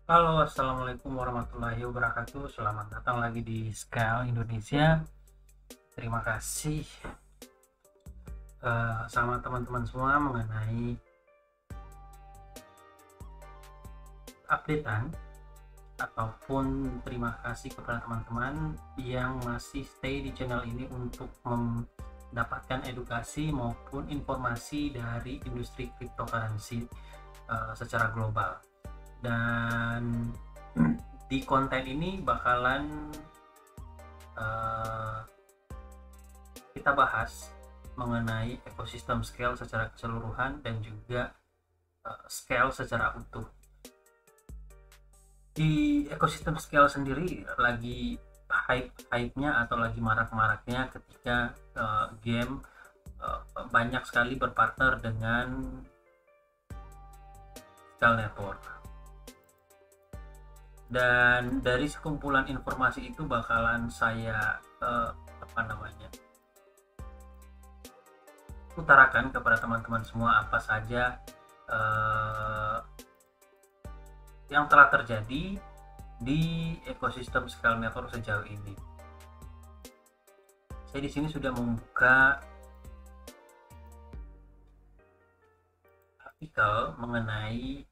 Halo, assalamualaikum warahmatullahi wabarakatuh. Selamat datang lagi di Scale Indonesia. Terima kasih sama teman-teman semua mengenai updatean ataupun terima kasih kepada teman-teman yang masih stay di channel ini untuk mendapatkan edukasi maupun informasi dari industri cryptocurrency secara global. Dan di konten ini bakalan uh, kita bahas mengenai ekosistem Scale secara keseluruhan dan juga Scale secara utuh. Di ekosistem Scale sendiri lagi hype-nya atau lagi marak-maraknya ketika game banyak sekali berpartner dengan Scale Network. Dan dari sekumpulan informasi itu bakalan saya utarakan kepada teman-teman semua apa saja eh, yang telah terjadi di ekosistem Scale Network sejauh ini. Saya di sini sudah membuka artikel mengenai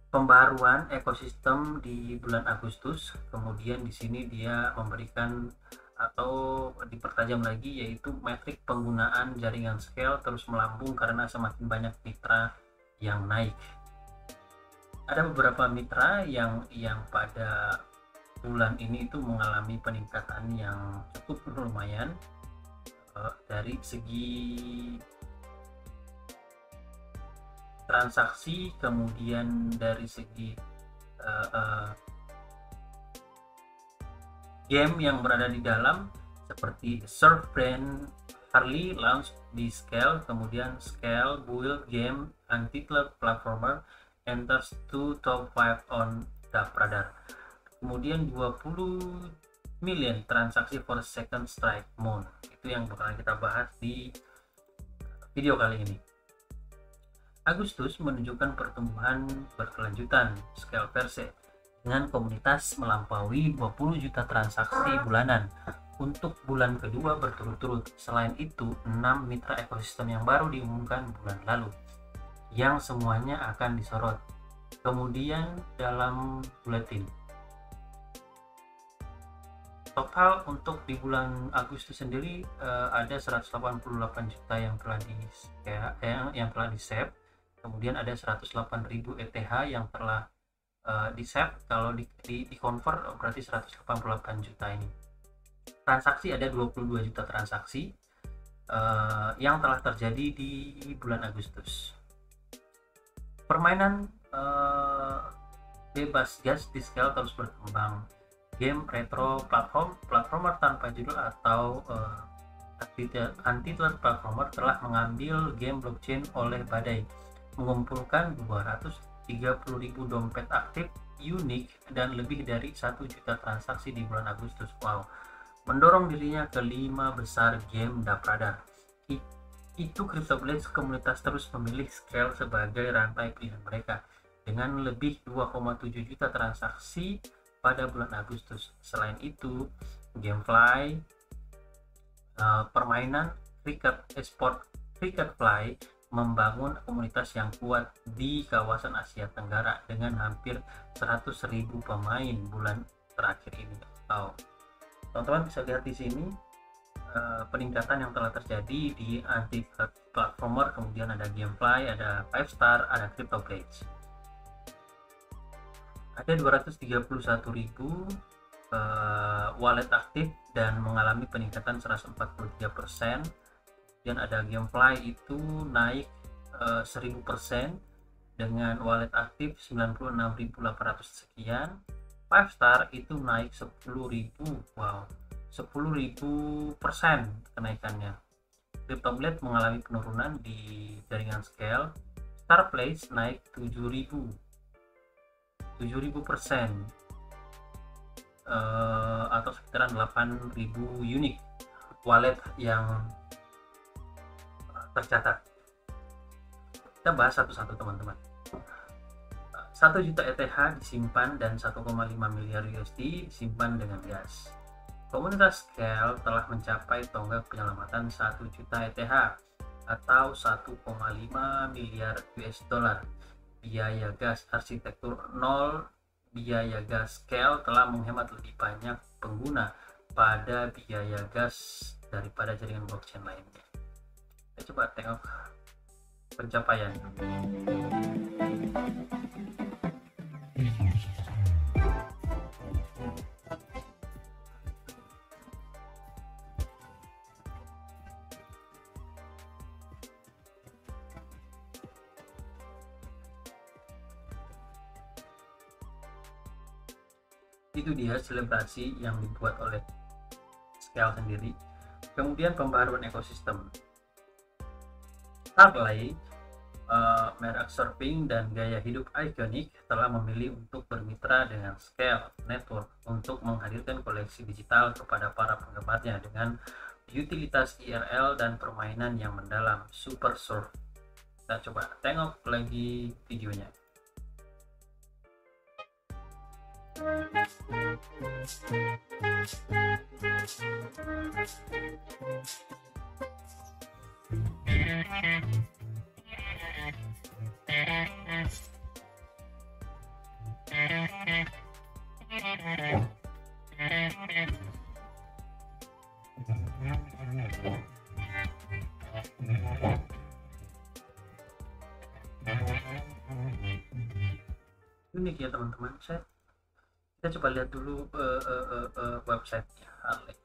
pembaruan ekosistem di bulan Agustus. Kemudian di sini dia memberikan atau dipertajam lagi, yaitu metrik penggunaan jaringan Scale terus melambung karena semakin banyak mitra yang naik. Ada beberapa mitra yang pada bulan ini itu mengalami peningkatan yang cukup lumayan dari segi transaksi, kemudian dari segi uh, uh, game yang berada di dalam, seperti Surf Brand Harley launch di Scale, kemudian Scale build game Untitled Platformer enters to top 5 on Dark Radar. Kemudian 20 million transaksi for second strike moon. Itu yang bakalan kita bahas di video kali ini. Agustus menunjukkan pertumbuhan berkelanjutan Scale per se dengan komunitas melampaui 20 juta transaksi bulanan untuk bulan kedua berturut-turut. Selain itu, 6 mitra ekosistem yang baru diumumkan bulan lalu yang semuanya akan disorot. Kemudian dalam buletin total untuk di bulan Agustus sendiri ada 188 juta yang telah di save. Kemudian ada 108.000 ETH yang telah di save. Kalau di convert berarti 188 juta ini. Transaksi ada 22 juta transaksi yang telah terjadi di bulan Agustus. Permainan bebas gas di Scale terus berkembang. Game retro platformer tanpa judul atau Untitled Platformer telah mengambil game blockchain oleh Badai, mengumpulkan 230.000 dompet aktif unik dan lebih dari 1 juta transaksi di bulan Agustus. Wow, mendorong dirinya ke 5 besar game Dark Radar. Itu CryptoBlades komunitas terus memilih Scale sebagai rantai pilihan mereka dengan lebih 2,7 juta transaksi pada bulan Agustus. Selain itu, GameFly, permainan cricket esport Cricketfly membangun komunitas yang kuat di kawasan Asia Tenggara dengan hampir 100.000 pemain bulan terakhir ini. Teman-teman bisa lihat di sini peningkatan yang telah terjadi di anti platformer, kemudian ada GameFly, ada 5 Star, ada CryptoBlades. Ada 231.000 wallet aktif dan mengalami peningkatan 143%. Dan ada GameFly itu naik 1000% dengan wallet aktif 96.800 sekian. 5 Star itu naik 10.000. Wow, 10.000% kenaikannya. CryptoBlade mengalami penurunan di jaringan Scale. Starplace naik 7.000% atau sekitaran 8.000 unit wallet yang tercatat. Kita bahas satu-satu, teman-teman. 1 juta ETH disimpan dan 1,5 miliar USD disimpan dengan gas. Komunitas Scale telah mencapai tonggak penyelamatan 1 juta ETH atau 1,5 miliar US dollar. Biaya gas arsitektur nol. Biaya gas Scale telah menghemat lebih banyak pengguna pada biaya gas daripada jaringan blockchain lainnya. Kita coba tengok pencapaian. Itu dia selebrasi yang dibuat oleh Scale sendiri. Kemudian pembaharuan ekosistem. Harley, merek surfing dan gaya hidup ikonik, telah memilih untuk bermitra dengan Scale Network untuk menghadirkan koleksi digital kepada para penggemarnya dengan utilitas IRL dan permainan yang mendalam, Super Surf. Kita coba tengok lagi videonya. Unik ya teman-teman. Kita coba lihat dulu websitenya Harley.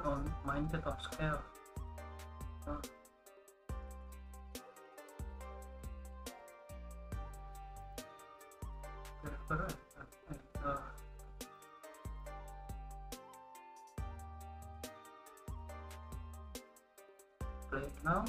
On Mindset of Scale. Play now.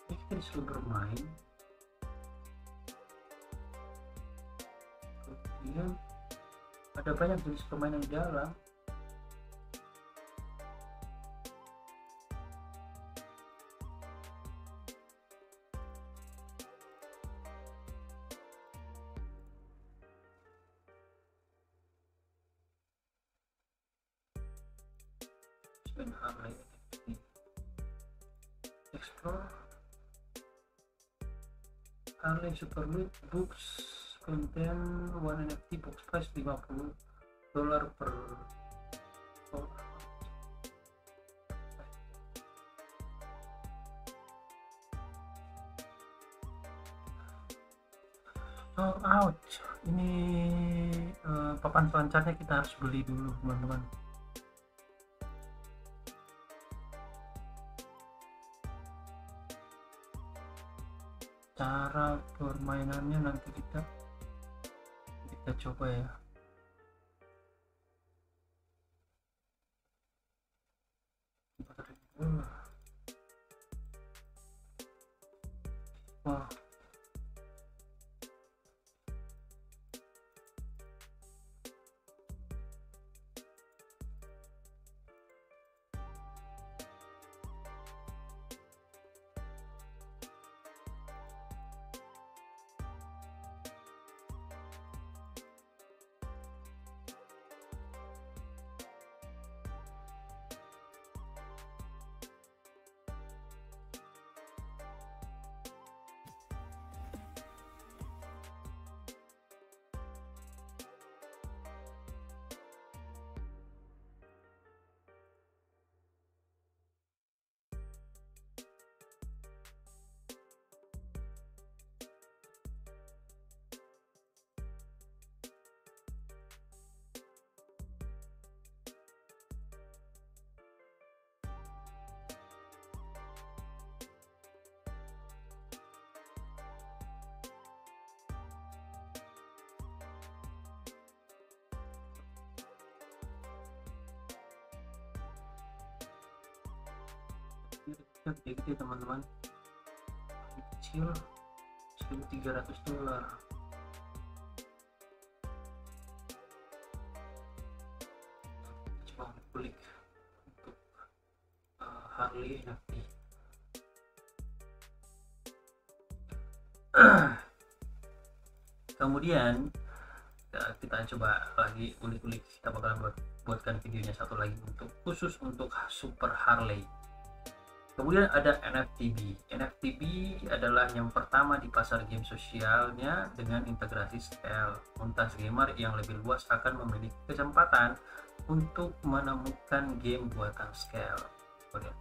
Kita disuruh bermain, kemudian ada banyak jenis permainan di dalam. Explore Harley Super Loot Books contain one NFT box price $50 per ouch. Ini papan selancarnya kita harus beli dulu teman-teman. Cara permainannya nanti kita coba ya. Wow. gede teman-teman, kecil, $1.300. Coba klik untuk Harley NFT. Kemudian kita coba lagi ulik-ulik, kita bakalan buatkan videonya satu lagi untuk khusus untuk Super Harley. Kemudian ada NFTB. NFTB adalah yang pertama di pasar game sosialnya dengan integrasi scale. Untas gamer yang lebih luas akan memiliki kesempatan untuk menemukan game buatan scale. Kemudian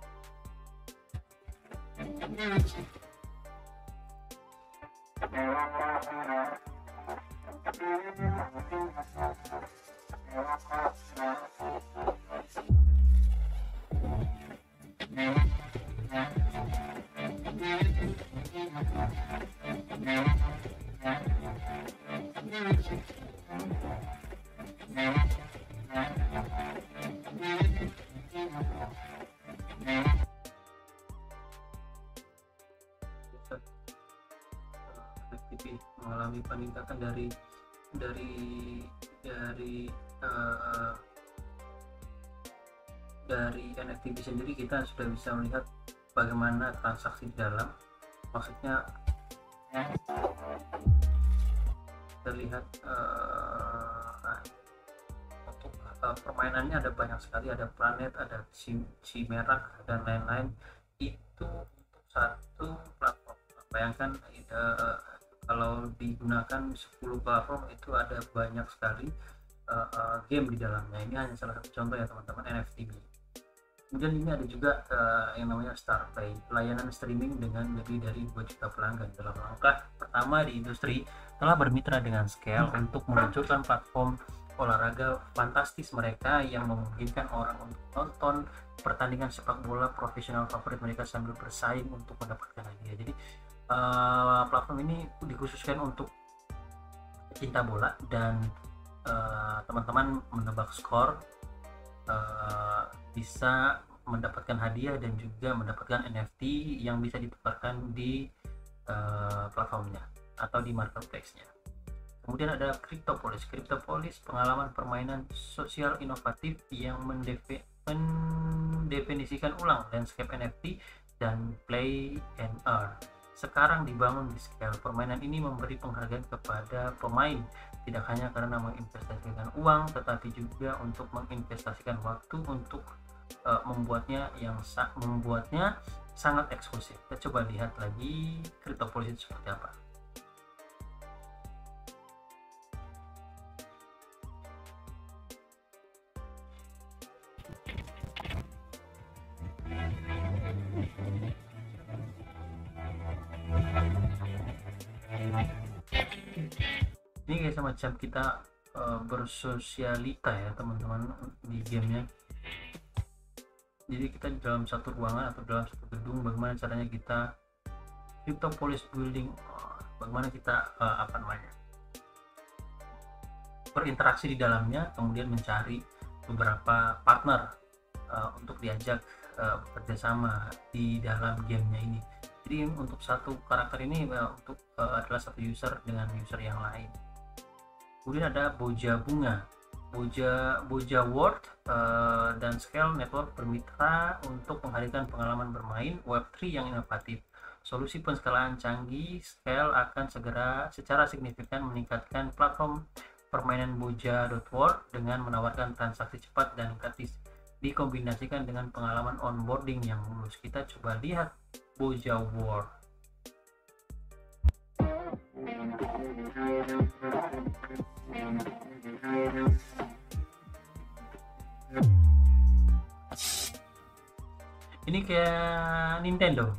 mengalami peningkatan dari NFTB sendiri. Kita sudah bisa melihat bagaimana transaksi di dalam, maksudnya terlihat untuk permainannya ada banyak sekali, ada planet, ada Chimera dan lain-lain. Itu untuk satu platform. Bayangkan kalau digunakan 10 platform itu ada banyak sekali game di dalamnya. Ini hanya salah satu contoh ya teman-teman, NFTB. Kemudian ini ada juga yang namanya StarPlay, pelayanan streaming dengan lebih dari 2 juta pelanggan. Dalam langkah pertama di industri telah bermitra dengan Scale untuk meluncurkan platform olahraga fantastis mereka yang memungkinkan orang untuk nonton pertandingan sepak bola profesional favorit mereka sambil bersaing untuk mendapatkan hadiah. Jadi platform ini dikhususkan untuk cinta bola dan teman-teman menebak skor, bisa mendapatkan hadiah dan juga mendapatkan NFT yang bisa ditukarkan di platformnya atau di marketplace-nya. Kemudian ada Cryptopolis. Cryptopolis pengalaman permainan sosial inovatif yang mendefinisikan ulang landscape NFT dan play and earn. Sekarang dibangun di Scale. Permainan ini memberi penghargaan kepada pemain tidak hanya karena menginvestasikan uang, tetapi juga untuk menginvestasikan waktu untuk membuatnya sangat eksklusif. Kita coba lihat lagi Cryptopolis itu seperti apa. Ini kayak semacam kita bersosialita ya teman-teman di gamenya. Jadi kita di dalam satu ruangan atau dalam satu gedung, bagaimana caranya kita Cryptopolis building, bagaimana kita berinteraksi di dalamnya, kemudian mencari beberapa partner untuk diajak bekerja sama di dalam gamenya ini. Jadi untuk satu karakter ini adalah satu user dengan user yang lain. Kemudian ada Boja Bunga. Boja World dan Scale Network bermitra untuk menghadirkan pengalaman bermain Web3 yang inovatif. Solusi penskalaan canggih Scale akan secara signifikan meningkatkan platform permainan Boja.world dengan menawarkan transaksi cepat dan gratis dikombinasikan dengan pengalaman onboarding yang mulus. Kita coba lihat Boja World. Ini kayak Nintendo.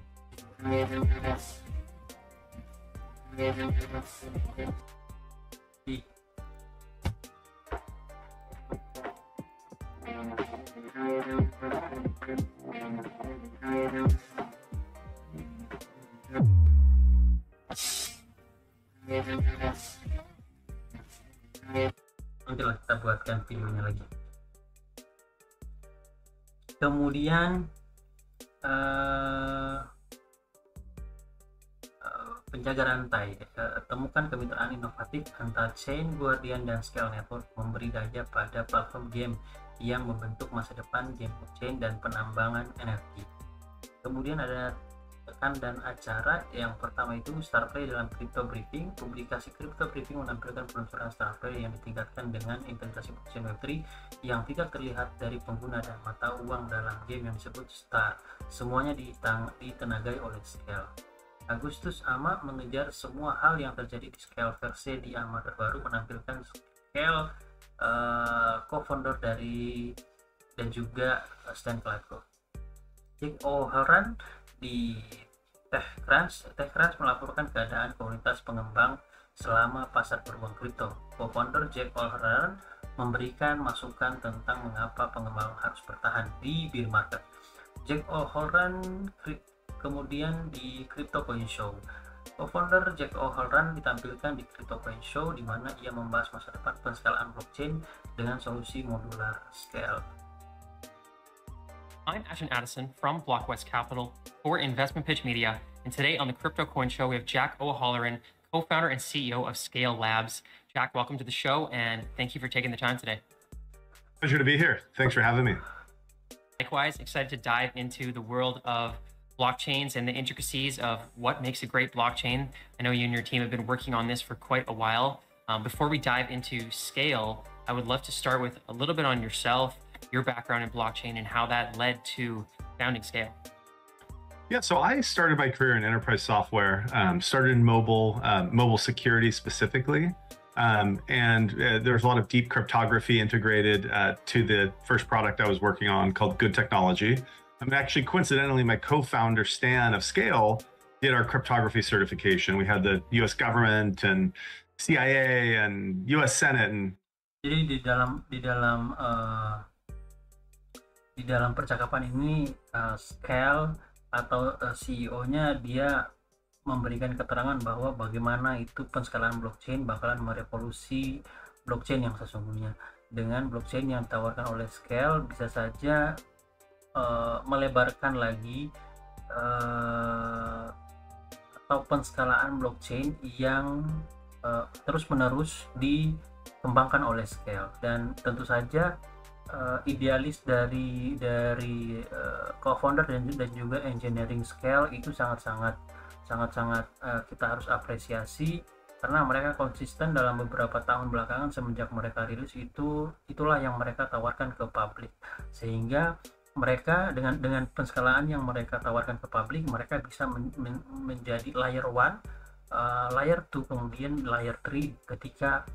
Nantilah kita buatkan videonya lagi. Kemudian eh, penjaga rantai. Temukan kemitraan inovatif antara Chain, Guardian, dan Scale Network memberi daya pada platform game yang membentuk masa depan game blockchain dan penambangan NFT. Kemudian ada tekan dan acara. Yang pertama itu Starplay dalam Crypto Briefing. Publikasi Crypto Briefing menampilkan peluncuran Starplay yang ditingkatkan dengan integrasi blockchain Web3 yang tidak terlihat dari pengguna dan mata uang dalam game yang disebut Star. Semuanya ditenagai oleh Scale. Agustus AMA mengejar semua hal yang terjadi di Scale. Versi di AMA terbaru menampilkan Scale co-founder dari dan juga Stan Clayco. Jack O'Halloran di TechCrunch melaporkan keadaan komunitas pengembang selama pasar beruang kripto. Co-founder Jack O'Halloran memberikan masukan tentang mengapa pengembang harus bertahan di bear market. Jack O'Halloran kemudian di Crypto Coin Show. Co-founder Jack O'Halloran ditampilkan di Crypto Coin Show, di mana ia membahas masa depan penskalaan blockchain dengan solusi modular scale. I'm Ashton Addison from BlockWest Capital for Investment Pitch Media, and today on the Crypto Coin Show we have Jack O'Halloran, co-founder and CEO of Scale Labs. Jack, welcome to the show, and thank you for taking the time today. Pleasure to be here. Thanks for having me. Likewise, excited to dive into the world of blockchains and the intricacies of what makes a great blockchain. I know you and your team have been working on this for quite a while. Before we dive into Scale, I would love to start with a little bit on yourself, your background in blockchain, and how that led to founding Scale. Yeah, so I started my career in enterprise software, started in mobile security specifically. There's a lot of deep cryptography integrated to the first product I was working on called Good Technology. Actually, coincidentally, my co-founder, Stan of Scale, did our cryptography certification. We had the US government and CIA and US Senate. And jadi di dalam percakapan ini Scale atau CEO-nya dia memberikan keterangan bahwa bagaimana itu penskalaan blockchain bakalan merevolusi blockchain yang sesungguhnya. Dengan blockchain yang ditawarkan oleh Scale bisa saja melebarkan lagi atau penskalaan blockchain yang terus-menerus dikembangkan oleh Scale. Dan tentu saja idealis dari co-founder dan juga engineering Scale itu sangat kita harus apresiasi, karena mereka konsisten dalam beberapa tahun belakangan semenjak mereka rilis itulah yang mereka tawarkan ke publik, sehingga mereka dengan penskalaan yang mereka tawarkan ke publik, mereka bisa menjadi layer 1, layer 2, kemudian layer 3 ketika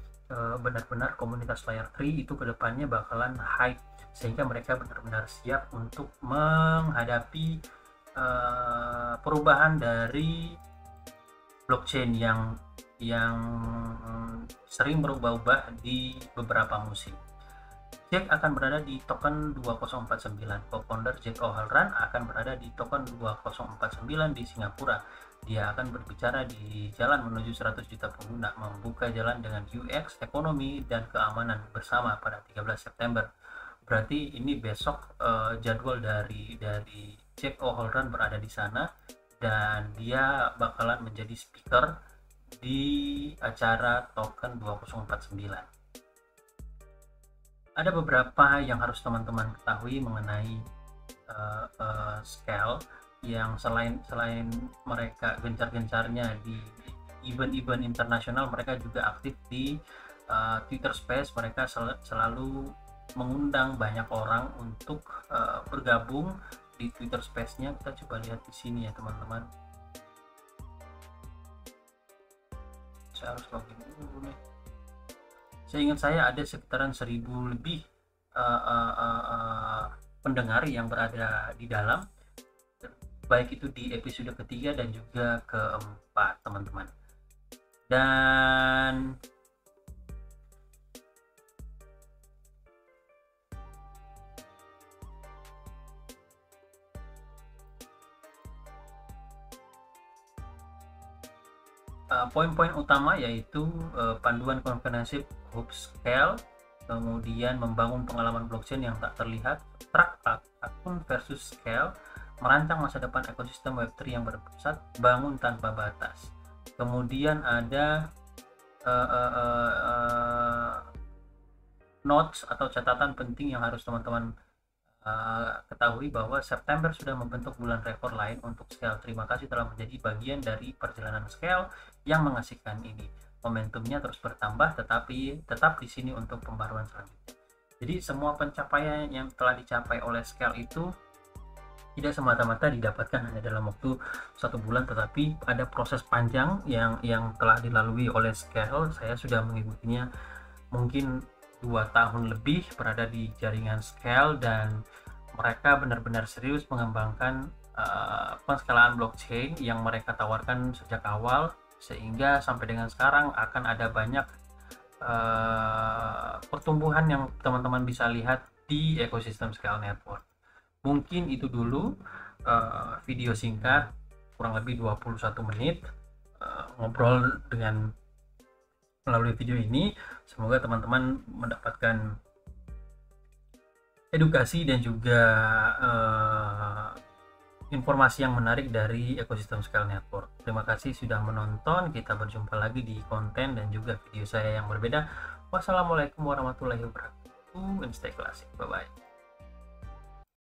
benar-benar komunitas layer 3 itu kedepannya bakalan hype, sehingga mereka benar-benar siap untuk menghadapi perubahan dari blockchain yang sering berubah-ubah di beberapa musim. Jack akan berada di token 2049. Co-founder Jack O'Halloran akan berada di token 2049 di Singapura. Dia akan berbicara di jalan menuju 100 juta pengguna, membuka jalan dengan UX, ekonomi, dan keamanan bersama pada 13 September. Berarti ini besok jadwal dari Jack O'Halloran berada di sana, dan dia bakalan menjadi speaker di acara token 2049. Ada beberapa yang harus teman-teman ketahui mengenai Scale, yang selain mereka gencar-gencarnya di event-event internasional, mereka juga aktif di Twitter Space. Mereka selalu mengundang banyak orang untuk bergabung di Twitter Space-nya. Kita coba lihat di sini ya teman-teman. Saya harus login dulu nih. Seingat saya ada sekitaran 1000 lebih pendengar yang berada di dalam, baik itu di episode ketiga dan juga keempat teman-teman. Dan poin-poin utama yaitu panduan komprehensif hub Scale, kemudian membangun pengalaman blockchain yang tak terlihat, track akun versus Scale, merancang masa depan ekosistem Web3 yang berpusat, bangun tanpa batas. Kemudian ada notes atau catatan penting yang harus teman-teman ketahui, bahwa September sudah membentuk bulan rekor lain untuk Scale. Terima kasih telah menjadi bagian dari perjalanan Scale yang mengasihkan ini. Momentumnya terus bertambah, tetapi tetap di sini untuk pembaruan selanjutnya. Jadi semua pencapaian yang telah dicapai oleh Scale itu tidak semata-mata didapatkan hanya dalam waktu 1 bulan, tetapi ada proses panjang yang telah dilalui oleh Scale. Saya sudah mengikutinya mungkin 2 tahun lebih berada di jaringan Scale, dan mereka benar-benar serius mengembangkan penskalaan blockchain yang mereka tawarkan sejak awal, sehingga sampai dengan sekarang akan ada banyak pertumbuhan yang teman-teman bisa lihat di ekosistem Scale Network. Mungkin itu dulu video singkat kurang lebih 21 menit ngobrol dengan melalui video ini. Semoga teman-teman mendapatkan edukasi dan juga informasi yang menarik dari ekosistem Scale Network. Terima kasih sudah menonton. Kita berjumpa lagi di konten dan juga video saya yang berbeda. Wassalamualaikum warahmatullahi wabarakatuh, and stay classic. Bye bye.